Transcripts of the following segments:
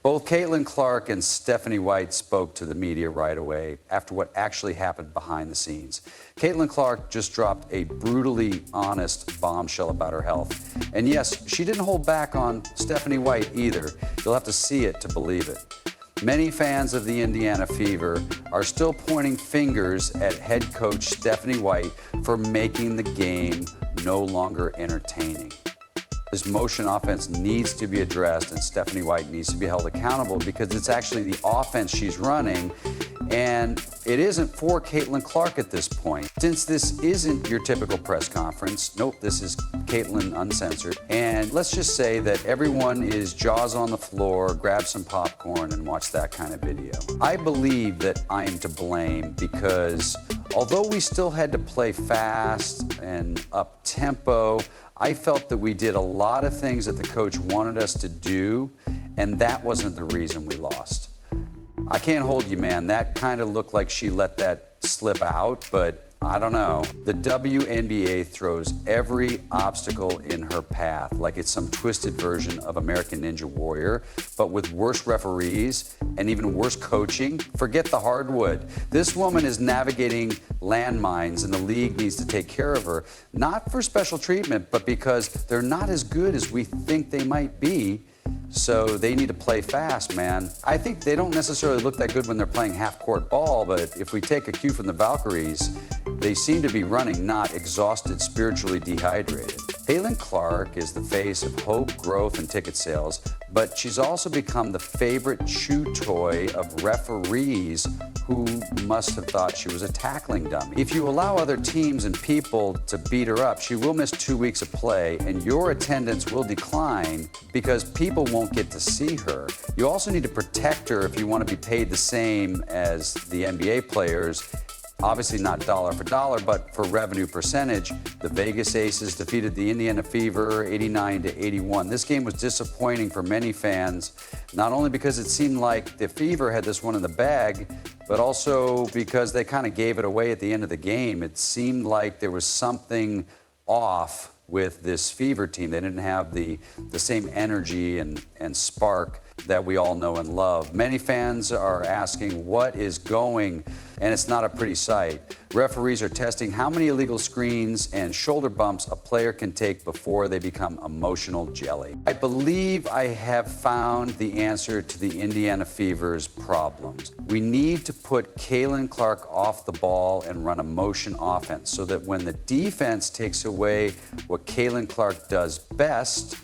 Both Caitlin Clark and Stephanie White spoke to the media right away after what actually happened behind the scenes. Caitlin Clark just dropped a brutally honest bombshell about her health. And yes, she didn't hold back on Stephanie White either. You'll have to see it to believe it. Many fans of the Indiana Fever are still pointing fingers at head coach Stephanie White for making the game no longer entertaining. This motion offense needs to be addressed, and Stephanie White needs to be held accountable because it's actually the offense she's running, and it isn't for Caitlin Clark at this point. Since this isn't your typical press conference, nope, this is Caitlin Uncensored, and let's just say that everyone is jaws on the floor, grab some popcorn, and watch that kind of video. I believe that I am to blame because although we still had to play fast and up-tempo, I felt that we did a lot of things that the coach wanted us to do, and that wasn't the reason we lost. I can't hold you, man. That kind of looked like she let that slip out, but I don't know. The WNBA throws every obstacle in her path like it's some twisted version of American Ninja Warrior, but with worse referees and even worse coaching. Forget the hardwood. This woman is navigating landmines, and the league needs to take care of her, not for special treatment, but because they're not as good as we think they might be. So they need to play fast, man. I think they don't necessarily look that good when they're playing half-court ball, but if we take a cue from the Valkyries, they seem to be running, not exhausted, spiritually dehydrated. Caitlin Clark is the face of hope, growth, and ticket sales, but she's also become the favorite chew toy of referees who must have thought she was a tackling dummy. If you allow other teams and people to beat her up, she will miss 2 weeks of play, and your attendance will decline because people won't get to see her. You also need to protect her if you want to be paid the same as the NBA players. Obviously not dollar for dollar, but for revenue percentage. The Vegas Aces defeated the Indiana Fever 89-81. This game was disappointing for many fans, not only because it seemed like the Fever had this one in the bag, but also because they kind of gave it away at the end of the game. It seemed like there was something off with this Fever team. They didn't have the same energy and spark that we all know and love. Many fans are asking what is going, and it's not a pretty sight. Referees are testing how many illegal screens and shoulder bumps a player can take before they become emotional jelly. I believe I have found the answer to the Indiana Fever's problems. We need to put Caitlin Clark off the ball and run a motion offense so that when the defense takes away what Caitlin Clark does best,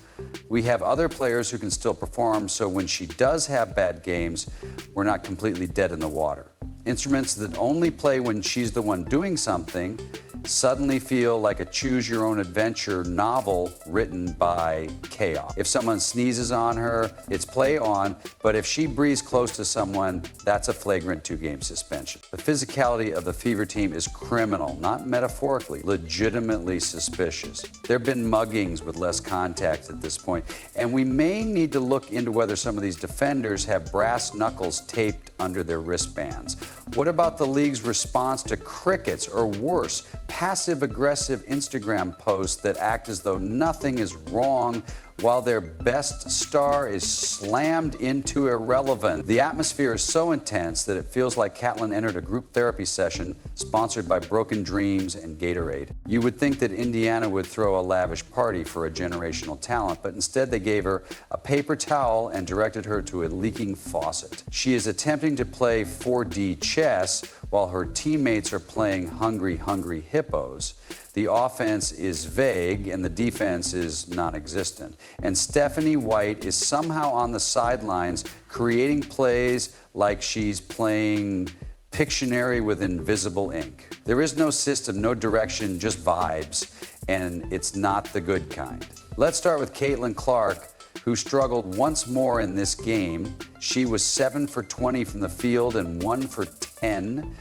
we have other players who can still perform, so when she does have bad games, we're not completely dead in the water. Instruments that only play when she's the one doing something suddenly feel like a choose-your-own-adventure novel written by chaos. If someone sneezes on her, it's play on, but if she breathes close to someone, that's a flagrant 2-game suspension. The physicality of the Fever team is criminal, not metaphorically, legitimately suspicious. There have been muggings with less contact at this point, and we may need to look into whether some of these defenders have brass knuckles taped under their wristbands. What about the league's response to crickets, or worse, passive-aggressive Instagram posts that act as though nothing is wrong while their best star is slammed into irrelevance? The atmosphere is so intense that it feels like Caitlin entered a group therapy session sponsored by Broken Dreams and Gatorade. You would think that Indiana would throw a lavish party for a generational talent, but instead they gave her a paper towel and directed her to a leaking faucet. She is attempting to play 4D chess while her teammates are playing Hungry Hungry Hippos. The offense is vague and the defense is non-existent. And Stephanie White is somehow on the sidelines creating plays like she's playing Pictionary with invisible ink. There is no system, no direction, just vibes, and it's not the good kind. Let's start with Caitlin Clark, who struggled once more in this game. She was 7 for 20 from the field and 1 for 10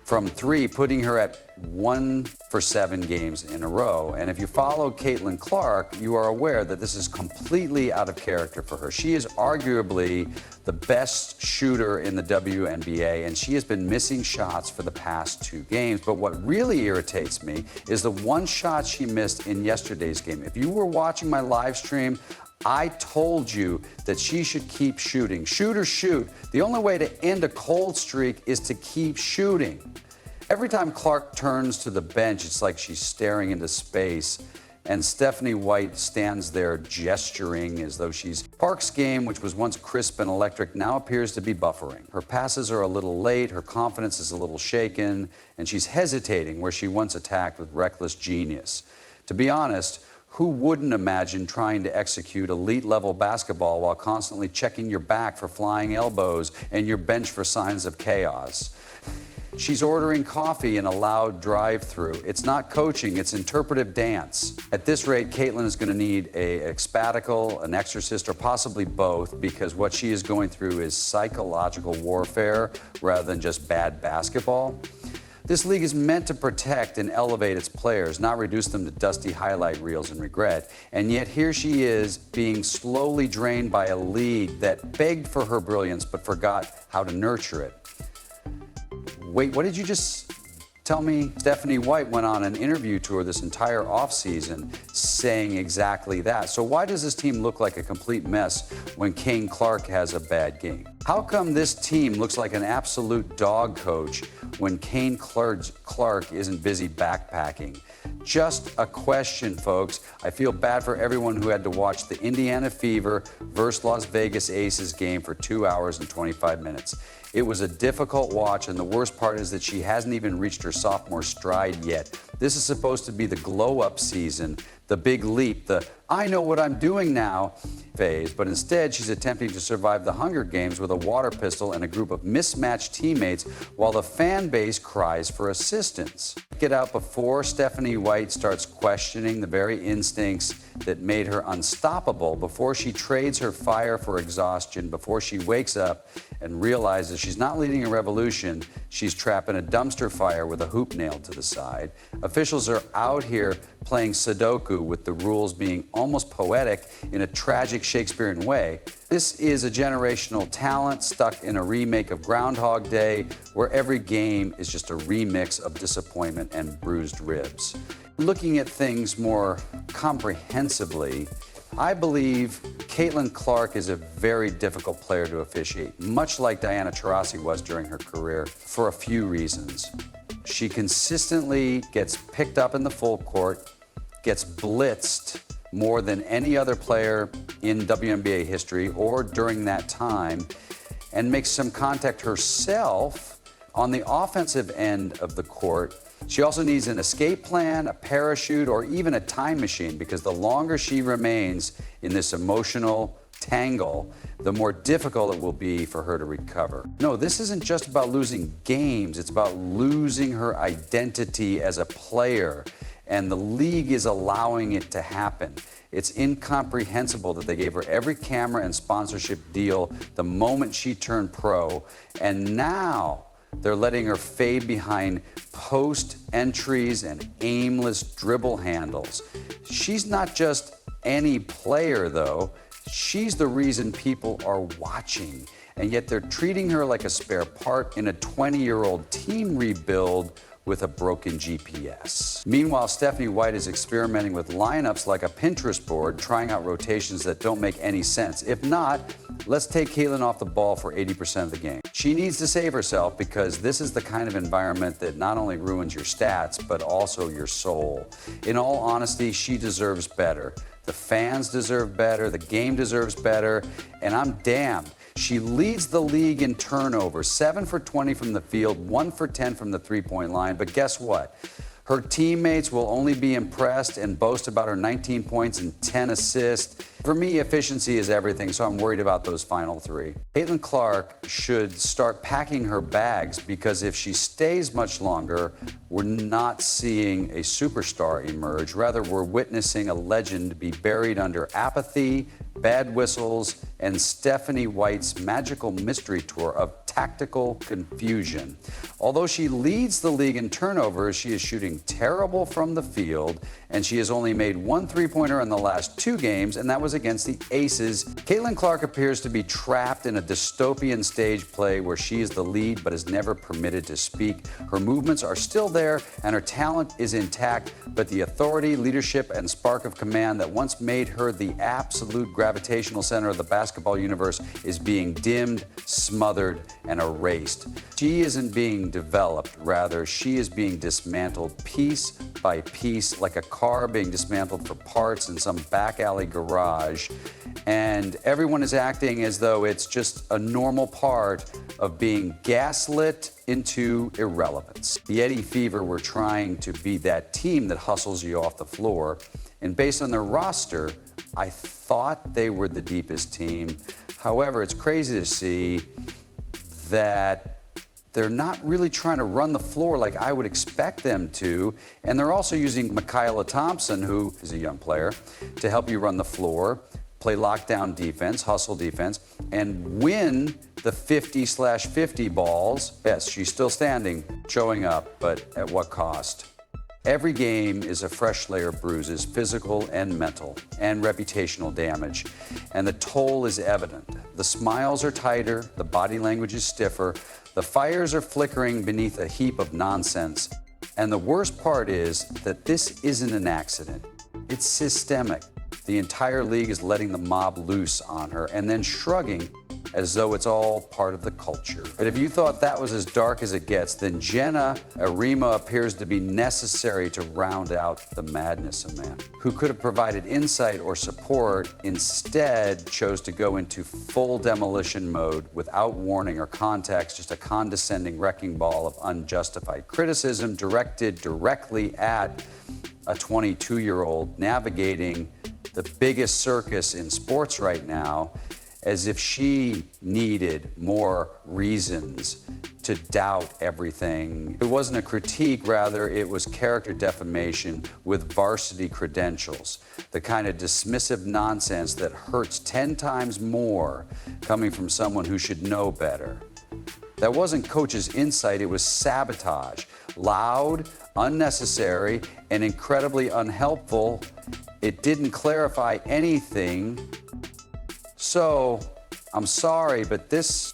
from 3, putting her at 1 for 7 games in a row. And if you follow Caitlin Clark, you are aware that this is completely out of character for her. She is arguably the best shooter in the WNBA, and she has been missing shots for the past 2 games. But what really irritates me is the one shot she missed in yesterday's game. If you were watching my live stream, I told you that she should keep shooting. Shoot or shoot. The only way to end a cold streak is to keep shooting. Every time Clark turns to the bench, it's like she's staring into space. And Stephanie White stands there gesturing as though she's... Park's game, which was once crisp and electric, now appears to be buffering. Her passes are a little late, her confidence is a little shaken, and she's hesitating where she once attacked with reckless genius. To be honest, who wouldn't imagine trying to execute elite-level basketball while constantly checking your back for flying elbows and your bench for signs of chaos? She's ordering coffee in a loud drive-thru. It's not coaching, it's interpretive dance. At this rate, Caitlin is going to need an expatical, an exorcist, or possibly both, because what she is going through is psychological warfare rather than just bad basketball. This league is meant to protect and elevate its players, not reduce them to dusty highlight reels and regret. And yet here she is being slowly drained by a league that begged for her brilliance but forgot how to nurture it. Wait, what did you just tell me? Stephanie White went on an interview tour this entire offseason saying exactly that. So why does this team look like a complete mess when Kane Clark has a bad game? How come this team looks like an absolute dog coach when Kane Clark isn't busy backpacking? Just a question, folks. I feel bad for everyone who had to watch the Indiana Fever versus Las Vegas Aces game for 2 hours and 25 minutes. It was a difficult watch, and the worst part is that she hasn't even reached her sophomore stride yet. This is supposed to be the glow-up season, the big leap, the I know what I'm doing now phase, but instead she's attempting to survive the Hunger Games with a water pistol and a group of mismatched teammates while the fan base cries for assistance. Get out before Stephanie White starts questioning the very instincts that made her unstoppable, before she trades her fire for exhaustion, before she wakes up and realizes she's not leading a revolution, she's trapped in a dumpster fire with a hoop nailed to the side. Officials are out here playing Sudoku with the rules being almost poetic in a tragic Shakespearean way. This is a generational talent stuck in a remake of Groundhog Day, where every game is just a remix of disappointment and bruised ribs. Looking at things more comprehensively, I believe Caitlin Clark is a very difficult player to officiate, much like Diana Taurasi was during her career, for a few reasons. She consistently gets picked up in the full court, gets blitzed more than any other player in WNBA history or during that time, and makes some contact herself on the offensive end of the court. She also needs an escape plan, a parachute, or even a time machine, because the longer she remains in this emotional tangle, the more difficult it will be for her to recover. No, this isn't just about losing games, it's about losing her identity as a player, and the league is allowing it to happen. It's incomprehensible that they gave her every camera and sponsorship deal the moment she turned pro, and now they're letting her fade behind post entries and aimless dribble handles. She's not just any player, though. She's the reason people are watching, and yet they're treating her like a spare part in a 20-year-old team rebuild with a broken GPS. Meanwhile, Stephanie White is experimenting with lineups like a Pinterest board, trying out rotations that don't make any sense. If not, let's take Caitlin off the ball for 80% of the game. She needs to save herself, because this is the kind of environment that not only ruins your stats, but also your soul. In all honesty, she deserves better. The fans deserve better, the game deserves better, and I'm damned. She leads the league in turnovers, 7 for 20 from the field, 1 for 10 from the three-point line. But guess what? Her teammates will only be impressed and boast about her 19 points and 10 assists. For me, efficiency is everything, so I'm worried about those final three. Caitlin Clark should start packing her bags, because if she stays much longer, we're not seeing a superstar emerge. Rather, we're witnessing a legend be buried under apathy, bad whistles, and Stephanie White's magical mystery tour of tactical confusion. Although she leads the league in turnovers, she is shooting terrible from the field, and she has only made 1 three-pointer in the last 2 games, and that was against the Aces. Caitlin Clark appears to be trapped in a dystopian stage play where she is the lead but is never permitted to speak. Her movements are still there, and her talent is intact, but the authority, leadership, and spark of command that once made her the absolute gravitational center of the basketball universe is being dimmed, smothered, and erased. She isn't being developed, rather, she is being dismantled piece by piece, like a car being dismantled for parts in some back alley garage. And everyone is acting as though it's just a normal part of being gaslit into irrelevance. The Eddie Fever were trying to be that team that hustles you off the floor, and based on their roster, I thought they were the deepest team. However, it's crazy to see that they're not really trying to run the floor like I would expect them to, and they're also using Michaela Thompson, who is a young player, to help you run the floor, play lockdown defense, hustle defense, and win the 50/50 balls. Yes, she's still standing, showing up, but at what cost? Every game is a fresh layer of bruises, physical and mental, and reputational damage, and the toll is evident. The smiles are tighter, the body language is stiffer, the fires are flickering beneath a heap of nonsense, and the worst part is that this isn't an accident. It's systemic. The entire league is letting the mob loose on her and then shrugging as though it's all part of the culture. But if you thought that was as dark as it gets, then Jenna Arima appears to be necessary to round out the madness of man, who could have provided insight or support, instead chose to go into full demolition mode without warning or context, just a condescending wrecking ball of unjustified criticism directed directly at a 22-year-old navigating the biggest circus in sports right now, as if she needed more reasons to doubt everything. It wasn't a critique, rather it was character defamation with varsity credentials, the kind of dismissive nonsense that hurts 10 times more coming from someone who should know better. That wasn't coach's insight, it was sabotage. Loud, unnecessary, and incredibly unhelpful. It didn't clarify anything. So, I'm sorry, but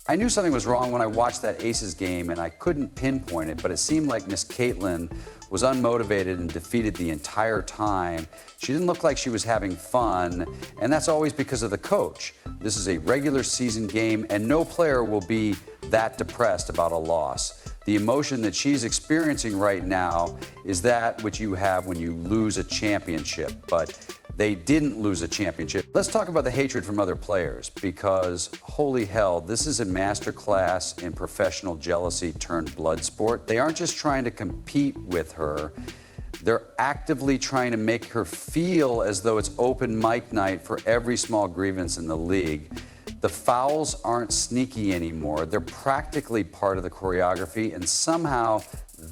I knew something was wrong when I watched that Aces game and I couldn't pinpoint it, but it seemed like Miss Caitlin was unmotivated and defeated the entire time. She didn't look like she was having fun, and that's always because of the coach. This is a regular season game, and no player will be that depressed about a loss. The emotion that she's experiencing right now is that which you have when you lose a championship, but they didn't lose a championship. Let's talk about the hatred from other players, because holy hell, this is a masterclass in professional jealousy turned blood sport. They aren't just trying to compete with her, they're actively trying to make her feel as though it's open mic night for every small grievance in the league. The fouls aren't sneaky anymore. They're practically part of the choreography, and somehow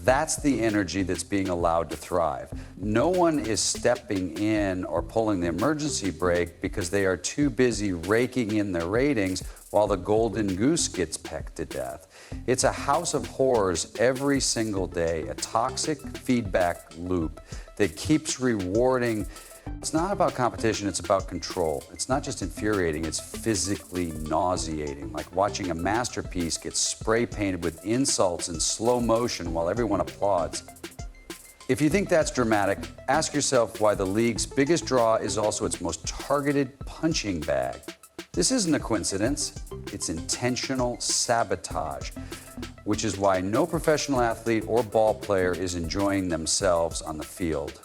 that's the energy that's being allowed to thrive. No one is stepping in or pulling the emergency brake because they are too busy raking in their ratings while the golden goose gets pecked to death. It's a house of horrors every single day, a toxic feedback loop that keeps rewarding. It's not about competition, it's about control. It's not just infuriating, it's physically nauseating, like watching a masterpiece get spray painted with insults in slow motion while everyone applauds. If you think that's dramatic, ask yourself why the league's biggest draw is also its most targeted punching bag. This isn't a coincidence, it's intentional sabotage, which is why no professional athlete or ball player is enjoying themselves on the field.